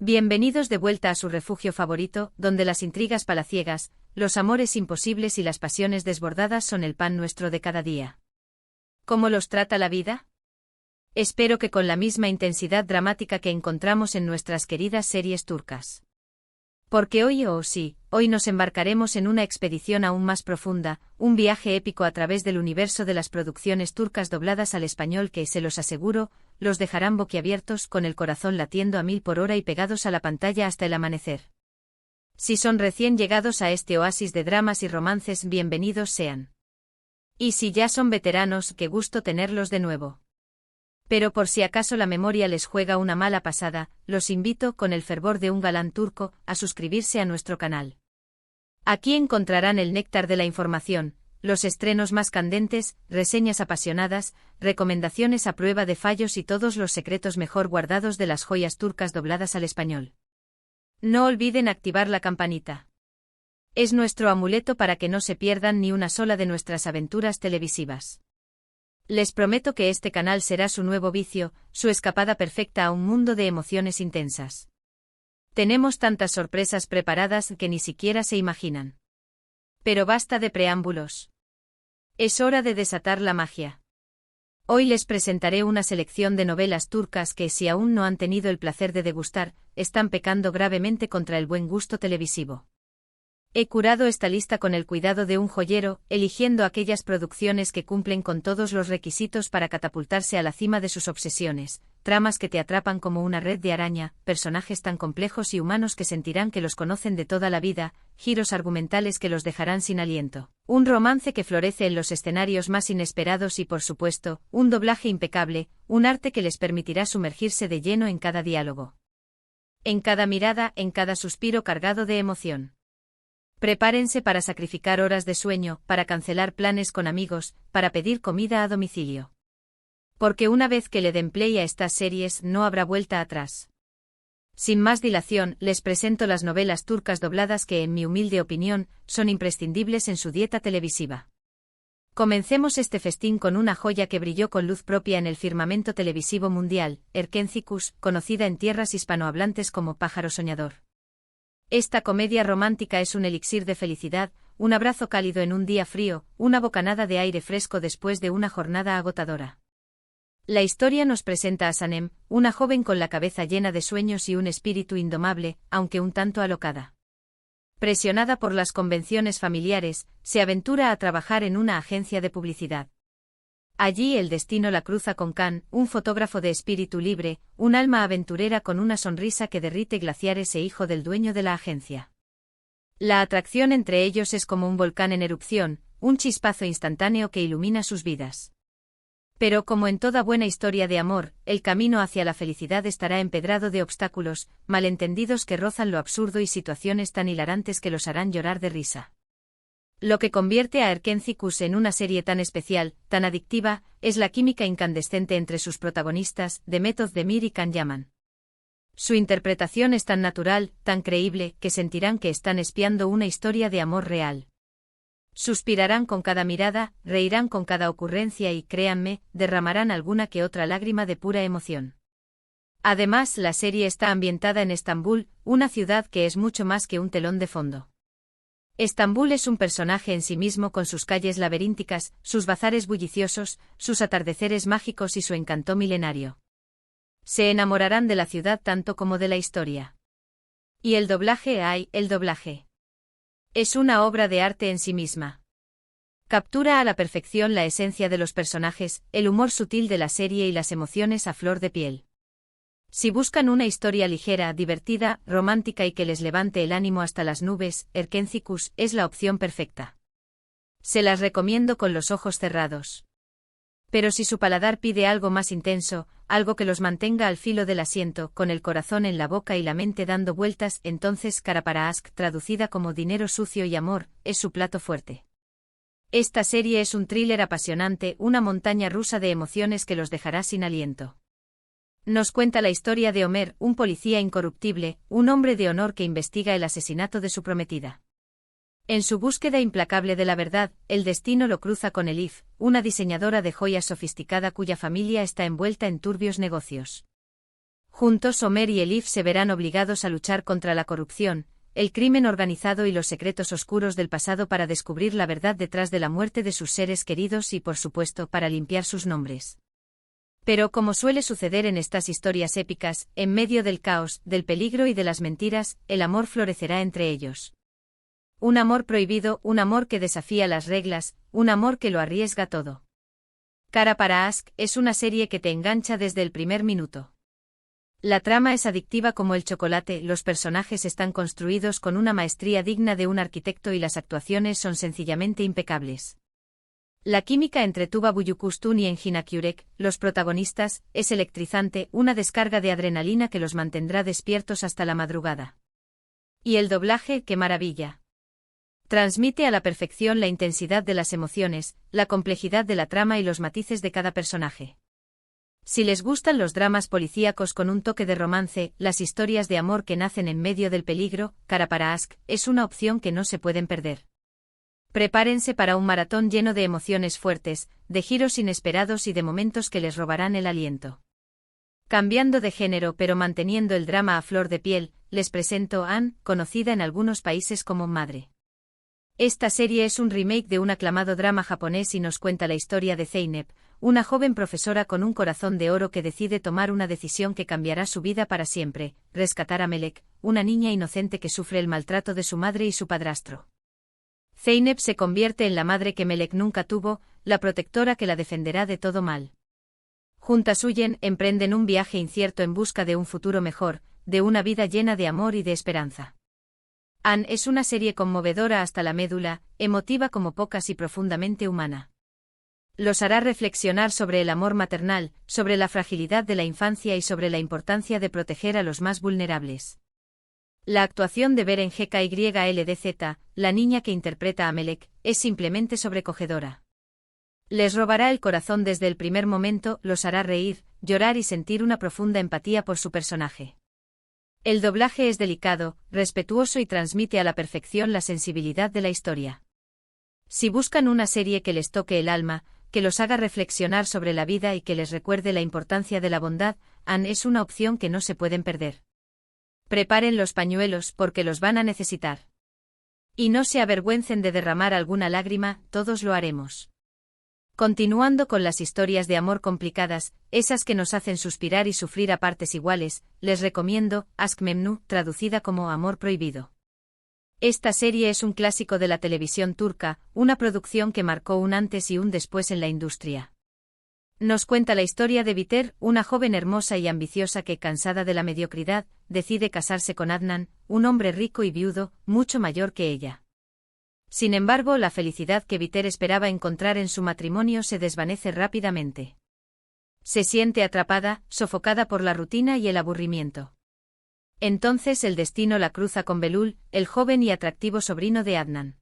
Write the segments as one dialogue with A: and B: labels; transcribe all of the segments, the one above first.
A: Bienvenidos de vuelta a su refugio favorito, donde las intrigas palaciegas, los amores imposibles y las pasiones desbordadas son el pan nuestro de cada día. ¿Cómo los trata la vida? Espero que con la misma intensidad dramática que encontramos en nuestras queridas series turcas. Porque hoy hoy nos embarcaremos en una expedición aún más profunda, un viaje épico a través del universo de las producciones turcas dobladas al español que, se los aseguro, los dejarán boquiabiertos con el corazón latiendo a 1000 por hora y pegados a la pantalla hasta el amanecer. Si son recién llegados a este oasis de dramas y romances, bienvenidos sean. Y si ya son veteranos, qué gusto tenerlos de nuevo. Pero por si acaso la memoria les juega una mala pasada, los invito, con el fervor de un galán turco, a suscribirse a nuestro canal. Aquí encontrarán el néctar de la información, los estrenos más candentes, reseñas apasionadas, recomendaciones a prueba de fallos y todos los secretos mejor guardados de las joyas turcas dobladas al español. No olviden activar la campanita. Es nuestro amuleto para que no se pierdan ni una sola de nuestras aventuras televisivas. Les prometo que este canal será su nuevo vicio, su escapada perfecta a un mundo de emociones intensas. Tenemos tantas sorpresas preparadas que ni siquiera se imaginan. Pero basta de preámbulos. Es hora de desatar la magia. Hoy les presentaré una selección de novelas turcas que, si aún no han tenido el placer de degustar, están pecando gravemente contra el buen gusto televisivo. He curado esta lista con el cuidado de un joyero, eligiendo aquellas producciones que cumplen con todos los requisitos para catapultarse a la cima de sus obsesiones, tramas que te atrapan como una red de araña, personajes tan complejos y humanos que sentirán que los conocen de toda la vida, giros argumentales que los dejarán sin aliento, un romance que florece en los escenarios más inesperados y, por supuesto, un doblaje impecable, un arte que les permitirá sumergirse de lleno en cada diálogo. En cada mirada, en cada suspiro cargado de emoción. Prepárense para sacrificar horas de sueño, para cancelar planes con amigos, para pedir comida a domicilio. Porque una vez que le den play a estas series no habrá vuelta atrás. Sin más dilación, les presento las novelas turcas dobladas que, en mi humilde opinión, son imprescindibles en su dieta televisiva. Comencemos este festín con una joya que brilló con luz propia en el firmamento televisivo mundial, Erkenzicus, conocida en tierras hispanohablantes como Pájaro Soñador. Esta comedia romántica es un elixir de felicidad, un abrazo cálido en un día frío, una bocanada de aire fresco después de una jornada agotadora. La historia nos presenta a Sanem, una joven con la cabeza llena de sueños y un espíritu indomable, aunque un tanto alocada. Presionada por las convenciones familiares, se aventura a trabajar en una agencia de publicidad. Allí el destino la cruza con Khan, un fotógrafo de espíritu libre, un alma aventurera con una sonrisa que derrite glaciares e hijo del dueño de la agencia. La atracción entre ellos es como un volcán en erupción, un chispazo instantáneo que ilumina sus vidas. Pero como en toda buena historia de amor, el camino hacia la felicidad estará empedrado de obstáculos, malentendidos que rozan lo absurdo y situaciones tan hilarantes que los harán llorar de risa. Lo que convierte a Erkenzicus en una serie tan especial, tan adictiva, es la química incandescente entre sus protagonistas, Demet Özdemir y Can Yaman. Su interpretación es tan natural, tan creíble, que sentirán que están espiando una historia de amor real. Suspirarán con cada mirada, reirán con cada ocurrencia y, créanme, derramarán alguna que otra lágrima de pura emoción. Además, la serie está ambientada en Estambul, una ciudad que es mucho más que un telón de fondo. Estambul es un personaje en sí mismo con sus calles laberínticas, sus bazares bulliciosos, sus atardeceres mágicos y su encanto milenario. Se enamorarán de la ciudad tanto como de la historia. Y el doblaje, el doblaje. Es una obra de arte en sí misma. Captura a la perfección la esencia de los personajes, el humor sutil de la serie y las emociones a flor de piel. Si buscan una historia ligera, divertida, romántica y que les levante el ánimo hasta las nubes, Erkenzicus es la opción perfecta. Se las recomiendo con los ojos cerrados. Pero si su paladar pide algo más intenso, algo que los mantenga al filo del asiento, con el corazón en la boca y la mente dando vueltas, entonces Karaparask, traducida como Dinero sucio y amor, es su plato fuerte. Esta serie es un thriller apasionante, una montaña rusa de emociones que los dejará sin aliento. Nos cuenta la historia de Ömer, un policía incorruptible, un hombre de honor que investiga el asesinato de su prometida. En su búsqueda implacable de la verdad, el destino lo cruza con Elif, una diseñadora de joyas sofisticada cuya familia está envuelta en turbios negocios. Juntos Homer y Elif se verán obligados a luchar contra la corrupción, el crimen organizado y los secretos oscuros del pasado para descubrir la verdad detrás de la muerte de sus seres queridos y, por supuesto, para limpiar sus nombres. Pero, como suele suceder en estas historias épicas, en medio del caos, del peligro y de las mentiras, el amor florecerá entre ellos. Un amor prohibido, un amor que desafía las reglas, un amor que lo arriesga todo. Cara para Ask es una serie que te engancha desde el primer minuto. La trama es adictiva como el chocolate, los personajes están construidos con una maestría digna de un arquitecto y las actuaciones son sencillamente impecables. La química entre Tuba Büyüküstün y Engin Akyürek, los protagonistas, es electrizante, una descarga de adrenalina que los mantendrá despiertos hasta la madrugada. Y el doblaje, ¡qué maravilla! Transmite a la perfección la intensidad de las emociones, la complejidad de la trama y los matices de cada personaje. Si les gustan los dramas policíacos con un toque de romance, las historias de amor que nacen en medio del peligro, Cara para Ask, es una opción que no se pueden perder. Prepárense para un maratón lleno de emociones fuertes, de giros inesperados y de momentos que les robarán el aliento. Cambiando de género pero manteniendo el drama a flor de piel, les presento Anne, conocida en algunos países como Madre. Esta serie es un remake de un aclamado drama japonés y nos cuenta la historia de Zeynep, una joven profesora con un corazón de oro que decide tomar una decisión que cambiará su vida para siempre, rescatar a Melek, una niña inocente que sufre el maltrato de su madre y su padrastro. Zeynep se convierte en la madre que Melek nunca tuvo, la protectora que la defenderá de todo mal. Juntas emprenden un viaje incierto en busca de un futuro mejor, de una vida llena de amor y de esperanza. Anne es una serie conmovedora hasta la médula, emotiva como pocas y profundamente humana. Los hará reflexionar sobre el amor maternal, sobre la fragilidad de la infancia y sobre la importancia de proteger a los más vulnerables. La actuación de Beren Kyldz, la niña que interpreta a Melek, es simplemente sobrecogedora. Les robará el corazón desde el primer momento, los hará reír, llorar y sentir una profunda empatía por su personaje. El doblaje es delicado, respetuoso y transmite a la perfección la sensibilidad de la historia. Si buscan una serie que les toque el alma, que los haga reflexionar sobre la vida y que les recuerde la importancia de la bondad, Anne es una opción que no se pueden perder. Preparen los pañuelos porque los van a necesitar. Y no se avergüencen de derramar alguna lágrima, todos lo haremos. Continuando con las historias de amor complicadas, esas que nos hacen suspirar y sufrir a partes iguales, les recomiendo Aşk Memnu, traducida como Amor Prohibido. Esta serie es un clásico de la televisión turca, una producción que marcó un antes y un después en la industria. Nos cuenta la historia de Biter, una joven hermosa y ambiciosa que, cansada de la mediocridad, decide casarse con Adnan, un hombre rico y viudo, mucho mayor que ella. Sin embargo, la felicidad que Biter esperaba encontrar en su matrimonio se desvanece rápidamente. Se siente atrapada, sofocada por la rutina y el aburrimiento. Entonces el destino la cruza con Belul, el joven y atractivo sobrino de Adnan.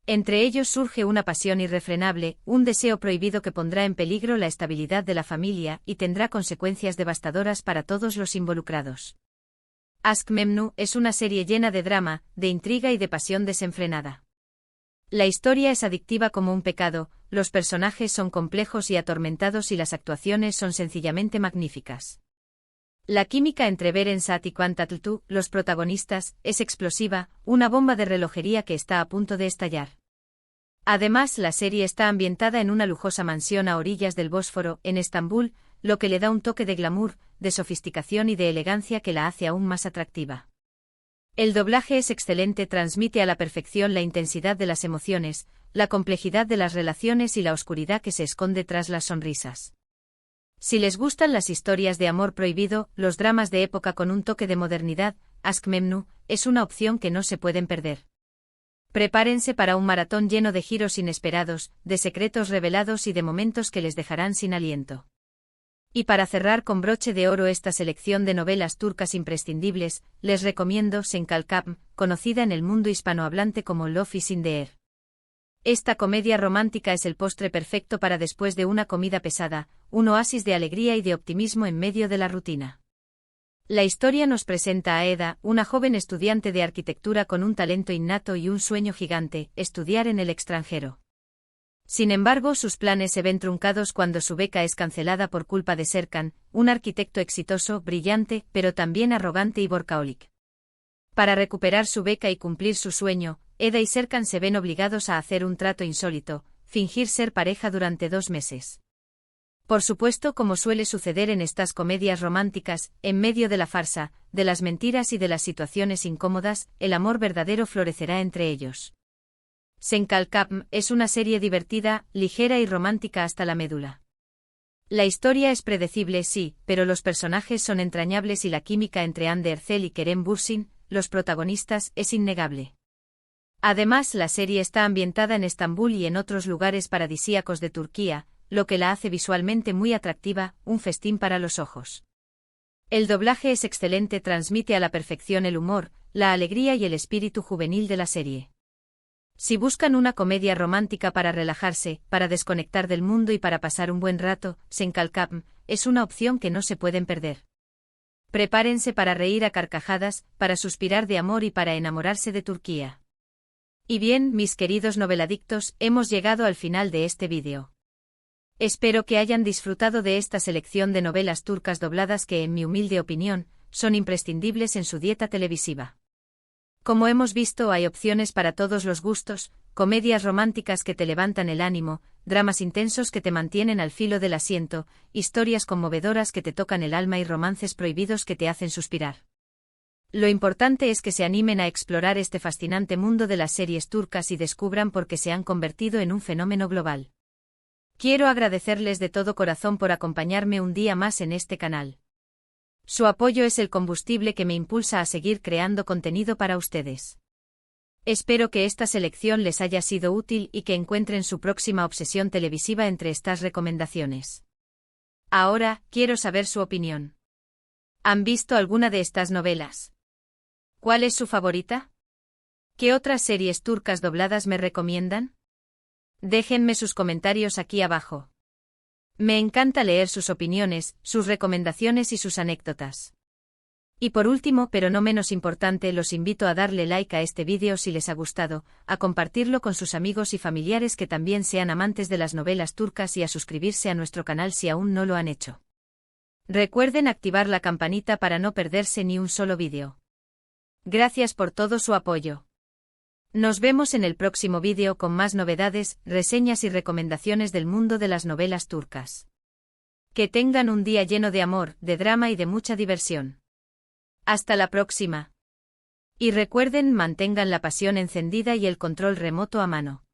A: Entre ellos surge una pasión irrefrenable, un deseo prohibido que pondrá en peligro la estabilidad de la familia y tendrá consecuencias devastadoras para todos los involucrados. Aşk Memnu es una serie llena de drama, de intriga y de pasión desenfrenada. La historia es adictiva como un pecado, los personajes son complejos y atormentados y las actuaciones son sencillamente magníficas. La química entre Beren Saat y Kwan Tatltu, los protagonistas, es explosiva, una bomba de relojería que está a punto de estallar. Además, la serie está ambientada en una lujosa mansión a orillas del Bósforo, en Estambul, lo que le da un toque de glamour, de sofisticación y de elegancia que la hace aún más atractiva. El doblaje es excelente, transmite a la perfección la intensidad de las emociones, la complejidad de las relaciones y la oscuridad que se esconde tras las sonrisas. Si les gustan las historias de amor prohibido, los dramas de época con un toque de modernidad, Aşk Memnu es una opción que no se pueden perder. Prepárense para un maratón lleno de giros inesperados, de secretos revelados y de momentos que les dejarán sin aliento. Y para cerrar con broche de oro esta selección de novelas turcas imprescindibles, les recomiendo Sen Kalkam, conocida en el mundo hispanohablante como Love is in the Air. Esta comedia romántica es el postre perfecto para después de una comida pesada, un oasis de alegría y de optimismo en medio de la rutina. La historia nos presenta a Eda, una joven estudiante de arquitectura con un talento innato y un sueño gigante, estudiar en el extranjero. Sin embargo, sus planes se ven truncados cuando su beca es cancelada por culpa de Serkan, un arquitecto exitoso, brillante, pero también arrogante y workaholic. Para recuperar su beca y cumplir su sueño, Eda y Serkan se ven obligados a hacer un trato insólito, fingir ser pareja durante 2 meses. Por supuesto, como suele suceder en estas comedias románticas, en medio de la farsa, de las mentiras y de las situaciones incómodas, el amor verdadero florecerá entre ellos. Senkalkam es una serie divertida, ligera y romántica hasta la médula. La historia es predecible, sí, pero los personajes son entrañables y la química entre Hande Erçel y Kerem Bürsin, los protagonistas, es innegable. Además, la serie está ambientada en Estambul y en otros lugares paradisíacos de Turquía, lo que la hace visualmente muy atractiva, un festín para los ojos. El doblaje es excelente, transmite a la perfección el humor, la alegría y el espíritu juvenil de la serie. Si buscan una comedia romántica para relajarse, para desconectar del mundo y para pasar un buen rato, Senkalkam es una opción que no se pueden perder. Prepárense para reír a carcajadas, para suspirar de amor y para enamorarse de Turquía. Y bien, mis queridos noveladictos, hemos llegado al final de este vídeo. Espero que hayan disfrutado de esta selección de novelas turcas dobladas que, en mi humilde opinión, son imprescindibles en su dieta televisiva. Como hemos visto, hay opciones para todos los gustos, comedias románticas que te levantan el ánimo, dramas intensos que te mantienen al filo del asiento, historias conmovedoras que te tocan el alma y romances prohibidos que te hacen suspirar. Lo importante es que se animen a explorar este fascinante mundo de las series turcas y descubran por qué se han convertido en un fenómeno global. Quiero agradecerles de todo corazón por acompañarme un día más en este canal. Su apoyo es el combustible que me impulsa a seguir creando contenido para ustedes. Espero que esta selección les haya sido útil y que encuentren su próxima obsesión televisiva entre estas recomendaciones. Ahora, quiero saber su opinión. ¿Han visto alguna de estas novelas? ¿Cuál es su favorita? ¿Qué otras series turcas dobladas me recomiendan? Déjenme sus comentarios aquí abajo. Me encanta leer sus opiniones, sus recomendaciones y sus anécdotas. Y por último, pero no menos importante, los invito a darle like a este vídeo si les ha gustado, a compartirlo con sus amigos y familiares que también sean amantes de las novelas turcas y a suscribirse a nuestro canal si aún no lo han hecho. Recuerden activar la campanita para no perderse ni un solo vídeo. Gracias por todo su apoyo. Nos vemos en el próximo vídeo con más novedades, reseñas y recomendaciones del mundo de las novelas turcas. Que tengan un día lleno de amor, de drama y de mucha diversión. Hasta la próxima. Y recuerden, mantengan la pasión encendida y el control remoto a mano.